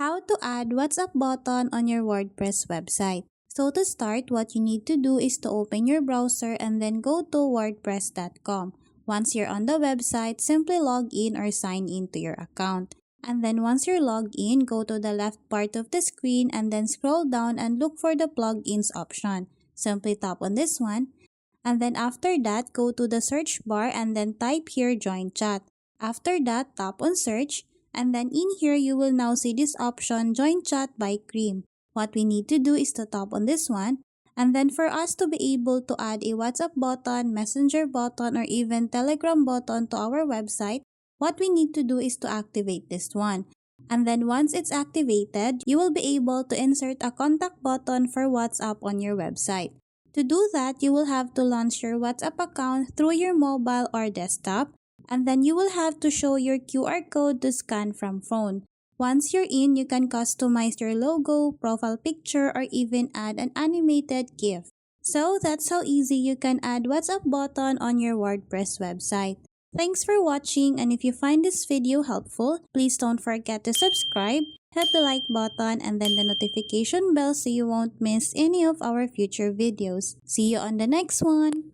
How to add WhatsApp button on your WordPress website. So to start, what you need to do is to open your browser and then go to wordpress.com. Once you're on the website, simply log in or sign in to your account. And then once you're logged in, go to the left part of the screen and then scroll down and look for the plugins option. Simply tap on this one. And then after that, go to the search bar and then type here join chat. After that, tap on search. And then in here, you will now see this option, Join Chat by Cream. What we need to do is to tap on this one. And then for us to be able to add a WhatsApp button, Messenger button, or even Telegram button to our website, what we need to do is to activate this one. And then once it's activated, you will be able to insert a contact button for WhatsApp on your website. To do that, you will have to launch your WhatsApp account through your mobile or desktop. And then you will have to show your QR code to scan from phone. Once you're in, you can customize your logo, profile picture, or even add an animated GIF. So that's how easy you can add WhatsApp button on your WordPress website. Thanks for watching, and if you find this video helpful, please don't forget to subscribe, hit the like button, and then the notification bell so you won't miss any of our future videos. See you on the next one!